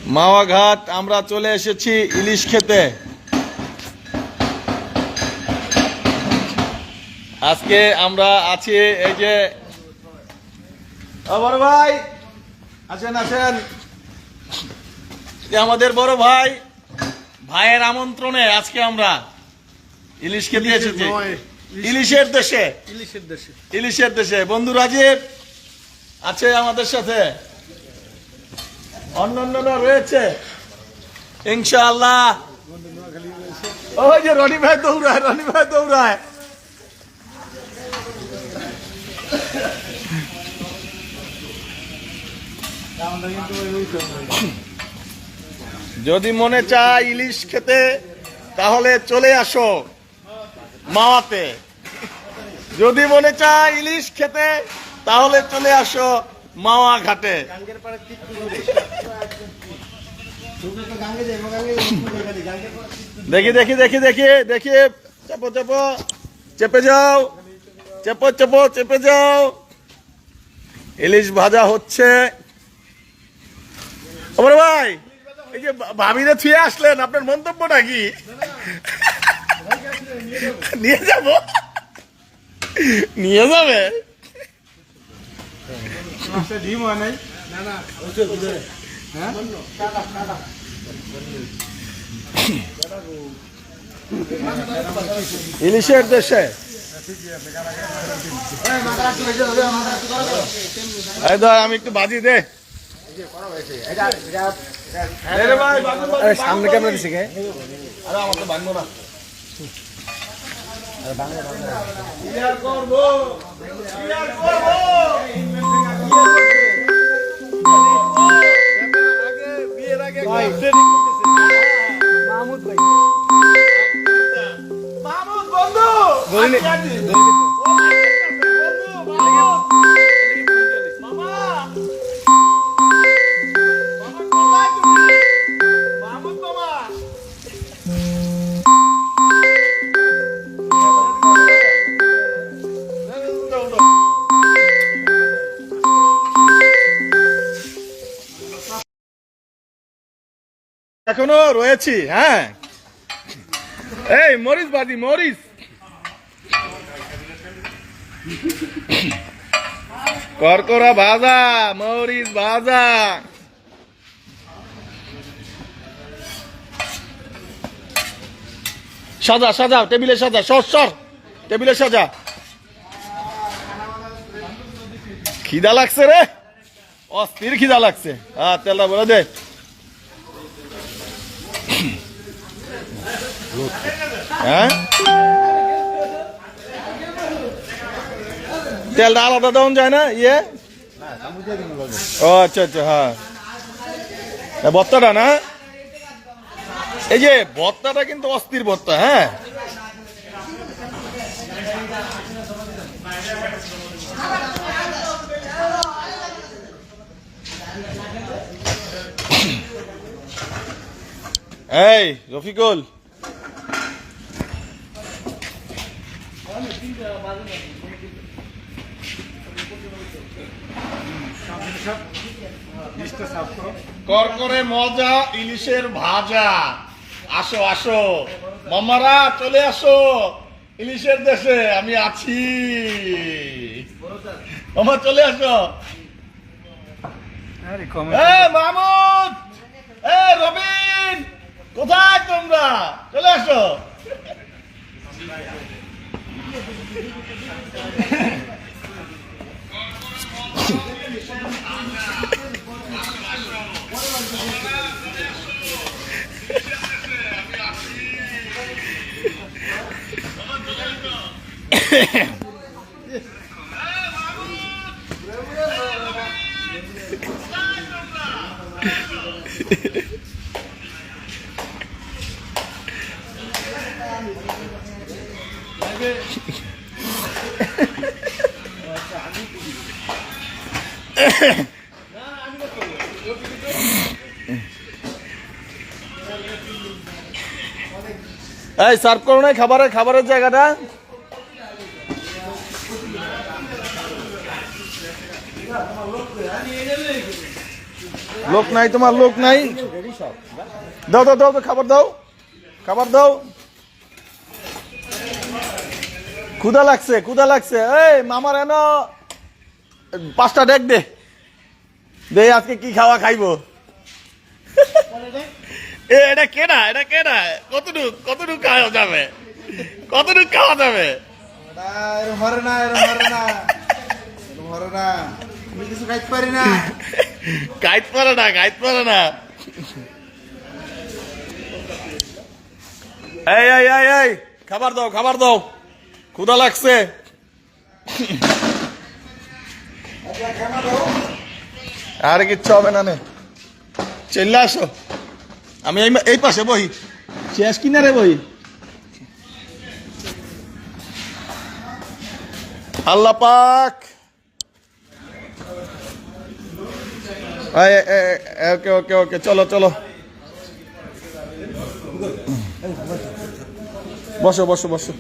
মাওয়া ঘাট আমরা চলে এসেছি ইলিশ খেতে। আজকে আমরা আছি এই যে বড় ভাই আছেন আছেন আমাদের বড় ভাই ভাইয়ের আমন্ত্রণে আজকে আমরা ইলিশ খেতে এসেছি। ইলিশের দেশে ইলিশের দেশে বন্ধু রাজীব আছে আমাদের সাথে, অন্যান্যরা রয়েছে ইনশাআল্লাহ। ওই যে রনি ভাই দৌড়ায় যদি মনে চায় ইলিশ খেতে তাহলে চলে আসো মাওয়াতে। যদি মনে চায় ইলিশ খেতে তাহলে চলে আসো মাওয়া ঘাটে। দেখি দেখি দেখি দেখি দেখি চেপো চেপো চেপে যাও, চেপো চেপো চেপে যাও। ইলিশ ভাজা হচ্ছে। ওরে ভাই এই যে ভাবিরে থুয়ে আসলেন, আপনার মন্তব্যটা কি? নিয়ে যাব, নিয়ে যাবে? ইলিশের দেশে আমি একটু বাজি দে সামনে ক্যামেরা দিছে কে? আরে আমার তো ভাঙবো না। এখনো রয়েছি। হ্যাঁ এই মরিচ বাজি, মরিচ করকরা ভাজা, মরিচ ভাজা। সাজা সাজা টেবিলে সাজা, সর টেবিলে সাজা। খিদা লাগছে রে, অস্থির খিদা লাগছে। হ্যাঁ তেলটা বলে দে। হ্যাঁ তেলটা আলাদা দেওয়া যায় না? ইয়ে ও আচ্ছা আচ্ছা। হ্যাঁ ভর্তাটা না, এই যে ভর্তাটা কিন্তু অস্থির ভর্তা। হ্যাঁ এই রফিকুল করকরে মজা ইলিশের ভাজা। আসো আসো মামারা, চলে আসো ইলিশের দেশে আমি আছি। মামা চলে আসো। মাহমুদ, রবিন, কোথায় তোমরা? চলে আসো। এই সার্ভ করো না খাবারের জায়গাটা। লোক নাই তোমার, লোক নাই। দাও দাও দাও দাও, খাবার দাও, খাবার দাও। ক্ষুধা লাগছে, ক্ষুধা লাগছে। এই মামার এনো 5টা ডেক দে, দে আজকে কি খাওয়া খাইবো। এটা কেনা, এটা কেনা। কতটুক কতটুক খাওয়া যাবে, কতটুক খাওয়া যাবে? গাইড পারে না, গাইড পারে না। এই এই এই এই, খাবার দাও, খাবার দাও, ক্ষুধা লাগছে। আর কিচ্ছু হবে না, নে চলে আসো। আমি এই পাশে বহি, শেষ কিনারে বহি। আল্লাহ পাক। ওকে ওকে ওকে, চলো চলো, বসো বসো বসো।